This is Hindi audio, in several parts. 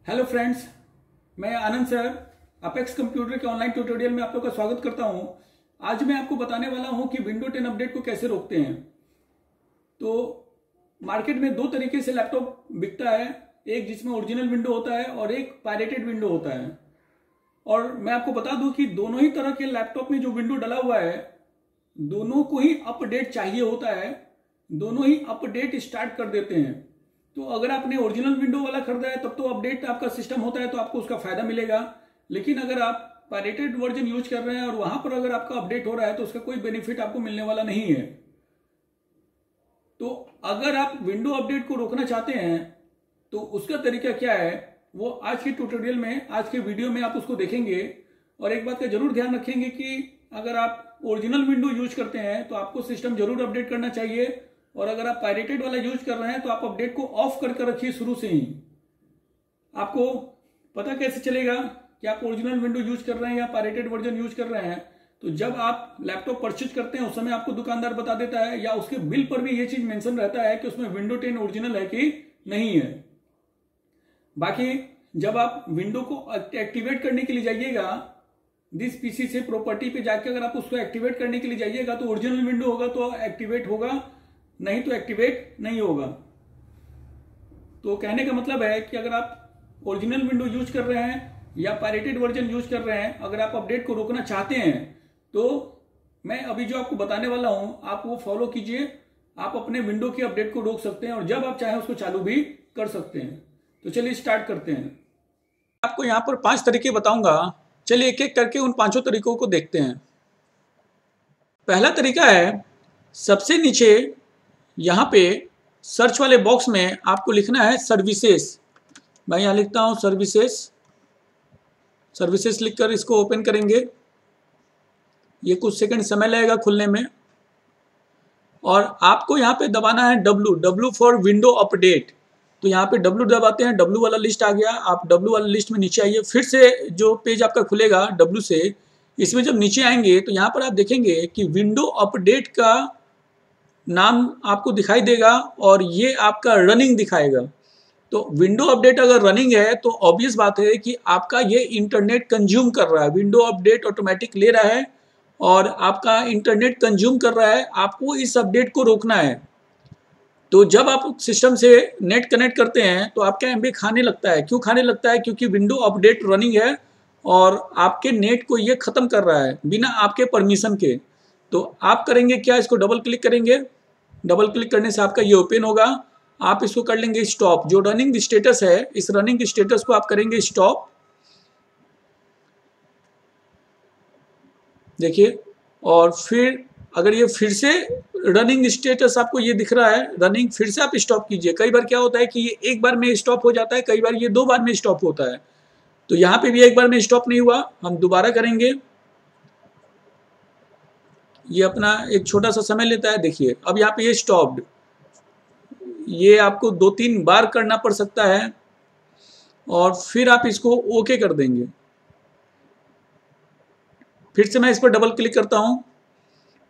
हेलो फ्रेंड्स, मैं आनंद सर अपेक्स कंप्यूटर के ऑनलाइन ट्यूटोरियल में आप लोग का स्वागत करता हूं। आज मैं आपको बताने वाला हूं कि विंडो 10 अपडेट को कैसे रोकते हैं। तो मार्केट में दो तरीके से लैपटॉप बिकता है, एक जिसमें ओरिजिनल विंडो होता है और एक पायरेटेड विंडो होता है। और मैं आपको बता दूं कि दोनों ही तरह के लैपटॉप में जो विंडो डला हुआ है, दोनों को ही अपडेट चाहिए होता है, दोनों ही अपडेट स्टार्ट कर देते हैं। तो अगर आपने ओरिजिनल विंडो वाला खरीदा है तब तो अपडेट आपका सिस्टम होता है तो आपको उसका फायदा मिलेगा। लेकिन अगर आप पायरेटेड वर्जन यूज कर रहे हैं और वहां पर अगर आपका अपडेट हो रहा है तो उसका कोई बेनिफिट आपको मिलने वाला नहीं है। तो अगर आप विंडो अपडेट को रोकना चाहते हैं तो उसका तरीका क्या है वो आज के ट्यूटोरियल में, आज के वीडियो में आप उसको देखेंगे। और एक बात का जरूर ध्यान रखेंगे कि अगर आप ओरिजिनल विंडो यूज करते हैं तो आपको सिस्टम जरूर अपडेट करना चाहिए, और अगर आप पायरेटेड वाला यूज कर रहे हैं तो आप अपडेट को ऑफ करके रखिए शुरू से ही। आपको पता कैसे चलेगा कि आप ओरिजिनल विंडो यूज कर रहे हैं या पायरेटेड वर्जन यूज कर रहे हैं? तो जब आप लैपटॉप परचेज करते हैं उस समय आपको दुकानदार बता देता है, या उसके बिल पर भी ये चीज मेंशन रहता है कि उसमें विंडो 10 ओरिजिनल है कि नहीं है। बाकी जब आप विंडो को एक्टिवेट करने के लिए जाइएगा, दिस पीसी से प्रॉपर्टी पे जाकर अगर आप उसको एक्टिवेट करने के लिए जाइएगा तो ओरिजिनल विंडो होगा तो एक्टिवेट होगा, नहीं तो एक्टिवेट नहीं होगा। तो कहने का मतलब है कि अगर आप ओरिजिनल विंडो यूज कर रहे हैं या पायरेटेड वर्जन यूज कर रहे हैं, अगर आप अपडेट को रोकना चाहते हैं तो मैं अभी जो आपको बताने वाला हूं आप वो फॉलो कीजिए। आप अपने विंडो की अपडेट को रोक सकते हैं और जब आप चाहें उसको चालू भी कर सकते हैं। तो चलिए स्टार्ट करते हैं। आपको यहां पर 5 तरीके बताऊंगा, चलिए एक एक करके उन 5 तरीकों को देखते हैं। पहला तरीका है, सबसे नीचे यहाँ पे सर्च वाले बॉक्स में आपको लिखना है सर्विसेज। मैं यहाँ लिखता हूँ सर्विसेज। सर्विसेज लिखकर इसको ओपन करेंगे। ये कुछ सेकंड समय लगेगा खुलने में, और आपको यहाँ पे दबाना है डब्लू फॉर विंडो अपडेट। तो यहाँ पे डब्लू दबाते हैं, डब्लू वाला लिस्ट आ गया। आप डब्लू वाला लिस्ट में नीचे आइए, फिर से जो पेज आपका खुलेगा डब्लू से, इसमें जब नीचे आएंगे तो यहाँ पर आप देखेंगे कि विंडो अपडेट का नाम आपको दिखाई देगा और ये आपका रनिंग दिखाएगा। तो विंडो अपडेट अगर रनिंग है तो ऑब्वियस बात है कि आपका ये इंटरनेट कंज्यूम कर रहा है। विंडो अपडेट ऑटोमेटिक ले रहा है और आपका इंटरनेट कंज्यूम कर रहा है। आपको इस अपडेट को रोकना है। तो जब आप सिस्टम से नेट कनेक्ट करते हैं तो आपका एमबी खाने लगता है। क्यों खाने लगता है? क्योंकि विंडो अपडेट रनिंग है और आपके नेट को ये खत्म कर रहा है बिना आपके परमिशन के। तो आप करेंगे क्या, इसको डबल क्लिक करेंगे। डबल क्लिक करने से आपका ये ओपन होगा। आप इसको कर लेंगे स्टॉप। जो रनिंग स्टेटस है, इस रनिंग स्टेटस को आप करेंगे स्टॉप। देखिए, और फिर अगर ये फिर से रनिंग स्टेटस आपको ये दिख रहा है रनिंग, फिर से आप स्टॉप कीजिए। कई बार क्या होता है कि ये एक बार में स्टॉप हो जाता है, कई बार ये 2 बार में स्टॉप होता है। तो यहाँ पे भी एक बार में स्टॉप नहीं हुआ, हम दोबारा करेंगे। ये अपना एक छोटा सा समय लेता है। देखिए अब यहाँ पे ये स्टॉप्ड, ये आपको 2-3 बार करना पड़ सकता है और फिर आप इसको ओके कर देंगे। फिर से मैं इस पर डबल क्लिक करता हूँ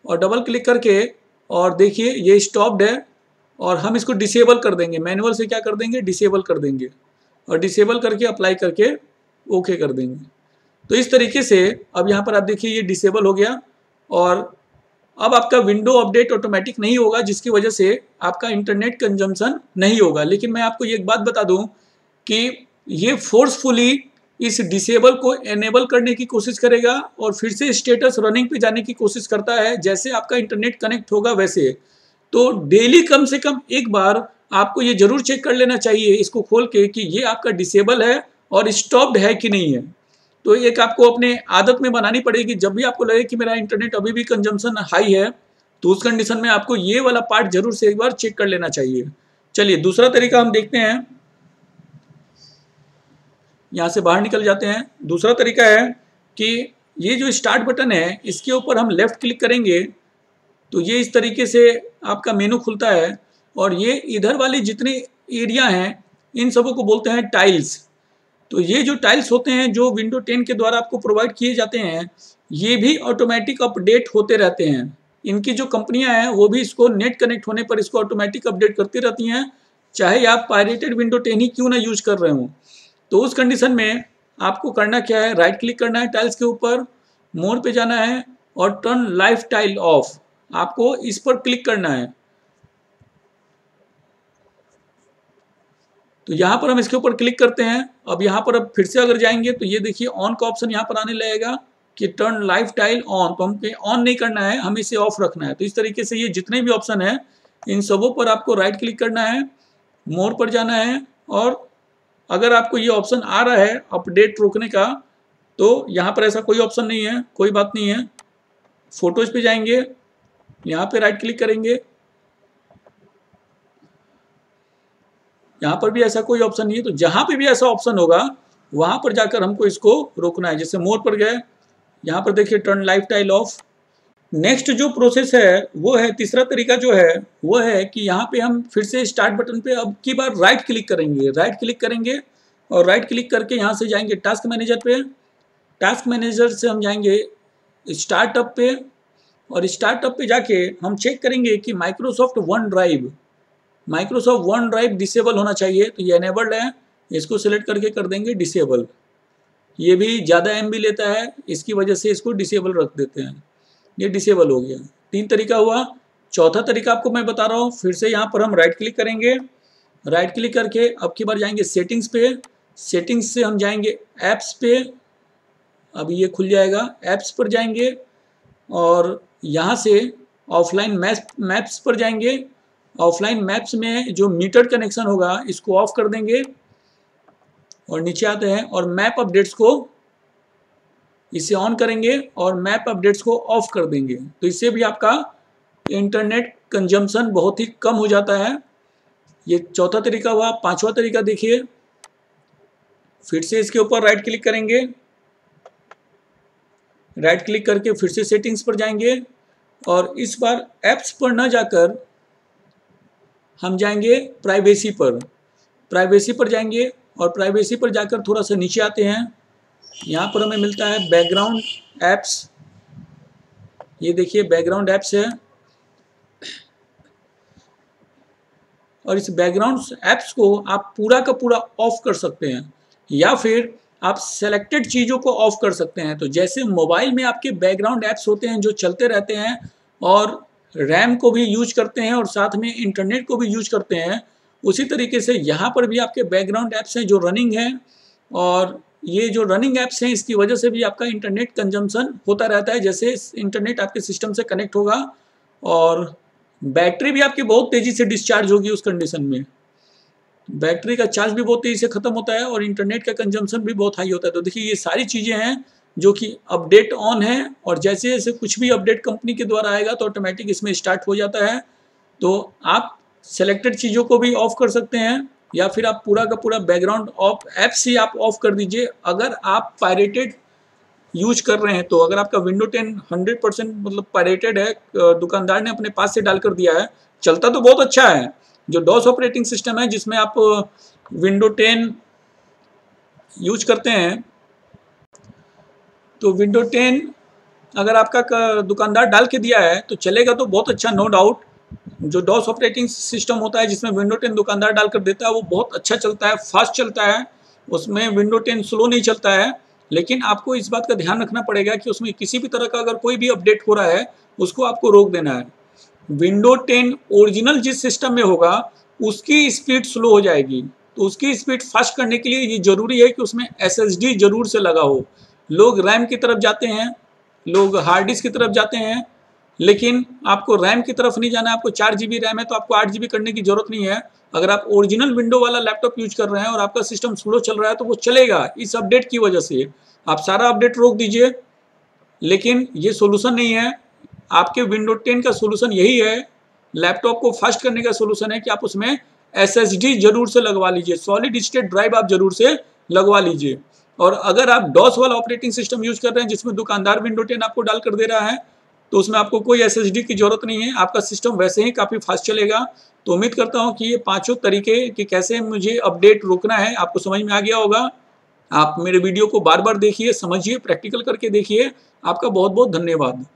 और डबल क्लिक करके, और देखिए ये स्टॉप्ड है और हम इसको डिसेबल कर देंगे। मैनुअल से क्या कर देंगे, डिसेबल कर देंगे, और डिसेबल करके अप्लाई करके ओके कर देंगे। तो इस तरीके से अब यहाँ पर आप देखिए ये डिसेबल हो गया और अब आपका विंडो अपडेट ऑटोमेटिक नहीं होगा, जिसकी वजह से आपका इंटरनेट कंजम्पशन नहीं होगा। लेकिन मैं आपको ये एक बात बता दूं कि ये फोर्सफुली इस डिसेबल को एनेबल करने की कोशिश करेगा और फिर से स्टेटस रनिंग पे जाने की कोशिश करता है, जैसे आपका इंटरनेट कनेक्ट होगा वैसे। तो डेली कम से कम एक बार आपको ये जरूर चेक कर लेना चाहिए इसको खोल के कि ये आपका डिसेबल है और स्टॉप्ड है कि नहीं है। तो एक आपको अपने आदत में बनानी पड़ेगी। जब भी आपको लगे कि मेरा इंटरनेट अभी भी कंजम्पशन हाई है तो उस कंडीशन में आपको ये वाला पार्ट जरूर से एक बार चेक कर लेना चाहिए। चलिए दूसरा तरीका हम देखते हैं। यहाँ से बाहर निकल जाते हैं। दूसरा तरीका है कि ये जो स्टार्ट बटन है इसके ऊपर हम लेफ्ट क्लिक करेंगे तो ये इस तरीके से आपका मेनू खुलता है, और ये इधर वाले जितने एरिया हैं इन सबों को बोलते हैं टाइल्स। तो ये जो टाइल्स होते हैं जो विंडो 10 के द्वारा आपको प्रोवाइड किए जाते हैं, ये भी ऑटोमेटिक अपडेट होते रहते हैं। इनकी जो कंपनियां हैं वो भी इसको नेट कनेक्ट होने पर इसको ऑटोमेटिक अपडेट करती रहती हैं, चाहे आप पायरेटेड विंडो 10 ही क्यों ना यूज कर रहे हो। तो उस कंडीशन में आपको करना क्या है, राइट क्लिक करना है टाइल्स के ऊपर, मोर पे जाना है और टर्न लाइफ टाइल ऑफ, आपको इस पर क्लिक करना है। तो यहाँ पर हम इसके ऊपर क्लिक करते हैं। अब यहाँ पर अब फिर से अगर जाएंगे तो ये देखिए ऑन का ऑप्शन यहाँ पर आने लगेगा कि टर्न लाइफ टाइल ऑन, तो हम ऑन नहीं करना है, हमें इसे ऑफ रखना है। तो इस तरीके से ये जितने भी ऑप्शन है इन सबों पर आपको राइट क्लिक करना है, मोर पर जाना है, और अगर आपको ये ऑप्शन आ रहा है अपडेट रोकने का, तो यहाँ पर ऐसा कोई ऑप्शन नहीं है, कोई बात नहीं है। फोटोज पे जाएंगे, यहाँ पे राइट क्लिक करेंगे, यहाँ पर भी ऐसा कोई ऑप्शन नहीं है। तो जहाँ पे भी ऐसा ऑप्शन होगा वहाँ पर जाकर हमको इसको रोकना है। जैसे मोर पर गए, यहाँ पर देखिए turn life tile of. Next जो प्रोसेस है वो है, तीसरा तरीका जो है वो है कि यहाँ पे हम फिर से स्टार्ट बटन पे अब की बार राइट क्लिक करेंगे, राइट क्लिक करेंगे और राइट क्लिक करके यहाँ से जाएंगे टास्क मैनेजर पे। टास्क मैनेजर से हम जाएंगे स्टार्टअप पे, और स्टार्टअप पे जाके हम चेक करेंगे कि माइक्रोसॉफ्ट वन ड्राइव डिसेबल होना चाहिए। तो ये एनेबल्ड है, इसको सिलेक्ट करके कर देंगे डिसेबल। ये भी ज़्यादा MB लेता है, इसकी वजह से इसको डिसेबल रख देते हैं। ये डिसेबल हो गया। 3 तरीका हुआ। चौथा तरीका आपको मैं बता रहा हूँ। फिर से यहाँ पर हम राइट क्लिक करेंगे, राइट क्लिक करके अब की बार जाएंगे सेटिंग्स पे। सेटिंग्स से हम जाएंगे ऐप्स पे, अभी ये खुल जाएगा। ऐप्स पर जाएंगे और यहाँ से ऑफलाइन मैप्स पर जाएंगे। ऑफलाइन मैप्स में जो मीटर कनेक्शन होगा इसको ऑफ कर देंगे और नीचे आते हैं और मैप अपडेट्स को इसे ऑन करेंगे और मैप अपडेट्स को ऑफ कर देंगे। तो इससे भी आपका इंटरनेट कंजम्पशन बहुत ही कम हो जाता है। ये चौथा तरीका हुआ। पांचवा तरीका देखिए, फिर से इसके ऊपर राइट क्लिक करेंगे, राइट क्लिक करके फिर से सेटिंग्स पर जाएंगे और इस बार ऐप्स पर न जाकर हम जाएंगे प्राइवेसी पर। प्राइवेसी पर जाएंगे और प्राइवेसी पर जाकर थोड़ा सा नीचे आते हैं। यहाँ पर हमें मिलता है बैकग्राउंड ऐप्स। ये देखिए बैकग्राउंड ऐप्स है, और इस बैकग्राउंड ऐप्स को आप पूरा का पूरा ऑफ कर सकते हैं या फिर आप सेलेक्टेड चीज़ों को ऑफ कर सकते हैं। तो जैसे मोबाइल में आपके बैकग्राउंड ऐप्स होते हैं जो चलते रहते हैं और रैम को भी यूज करते हैं और साथ में इंटरनेट को भी यूज करते हैं, उसी तरीके से यहाँ पर भी आपके बैकग्राउंड ऐप्स हैं जो रनिंग हैं, और ये जो रनिंग ऐप्स हैं इसकी वजह से भी आपका इंटरनेट कंजम्पशन होता रहता है। जैसे इंटरनेट आपके सिस्टम से कनेक्ट होगा और बैटरी भी आपकी बहुत तेज़ी से डिस्चार्ज होगी, उस कंडीशन में बैटरी का चार्ज भी बहुत तेज़ी से ख़त्म होता है और इंटरनेट का कंजम्पशन भी बहुत हाई होता है। तो देखिए ये सारी चीज़ें हैं जो कि अपडेट ऑन है, और जैसे जैसे कुछ भी अपडेट कंपनी के द्वारा आएगा तो ऑटोमेटिक इसमें स्टार्ट हो जाता है। तो आप सेलेक्टेड चीज़ों को भी ऑफ कर सकते हैं या फिर आप पूरा का पूरा बैकग्राउंड ऑफ ऐप्स ही आप ऑफ कर दीजिए। अगर आप पायरेटेड यूज कर रहे हैं, तो अगर आपका विंडो 10 100% मतलब पायरेटेड है, दुकानदार ने अपने पास से डालकर दिया है, चलता तो बहुत अच्छा है। जो डॉस ऑपरेटिंग सिस्टम है जिसमें आप विंडो 10 यूज करते हैं, तो विंडो 10 अगर आपका दुकानदार डाल के दिया है तो चलेगा तो बहुत अच्छा, नो डाउट। जो डॉस ऑपरेटिंग सिस्टम होता है जिसमें विंडो 10 दुकानदार डालकर देता है वो बहुत अच्छा चलता है, फास्ट चलता है, उसमें विंडो 10 स्लो नहीं चलता है। लेकिन आपको इस बात का ध्यान रखना पड़ेगा कि उसमें किसी भी तरह का अगर कोई भी अपडेट हो रहा है उसको आपको रोक देना है। विंडो 10 ओरिजिनल जिस सिस्टम में होगा उसकी स्पीड स्लो हो जाएगी, तो उसकी स्पीड फास्ट करने के लिए ये जरूरी है कि उसमें SSD जरूर से लगा हो। लोग रैम की तरफ जाते हैं, लोग हार्ड डिस्क की तरफ जाते हैं, लेकिन आपको रैम की तरफ नहीं जाना है। आपको 4 GB रैम है तो आपको 8 GB करने की जरूरत नहीं है। अगर आप ओरिजिनल विंडो वाला लैपटॉप यूज कर रहे हैं और आपका सिस्टम स्लो चल रहा है तो वो चलेगा इस अपडेट की वजह से। आप सारा अपडेट रोक दीजिए, लेकिन ये सोल्यूशन नहीं है। आपके विंडो 10 का सोल्यूशन यही है, लैपटॉप को फास्ट करने का सोल्यूशन है कि आप उसमें SSD जरूर से लगवा लीजिए, सॉलिड स्टेट ड्राइव आप जरूर से लगवा लीजिए। और अगर आप डॉस वाला ऑपरेटिंग सिस्टम यूज कर रहे हैं जिसमें दुकानदार विंडो 10 आपको डाल कर दे रहा है, तो उसमें आपको कोई SSD की जरूरत नहीं है, आपका सिस्टम वैसे ही काफ़ी फास्ट चलेगा। तो उम्मीद करता हूँ कि ये 5 तरीके कि कैसे मुझे अपडेट रोकना है आपको समझ में आ गया होगा। आप मेरे वीडियो को बार बार देखिए, समझिए, प्रैक्टिकल करके देखिए। आपका बहुत बहुत धन्यवाद।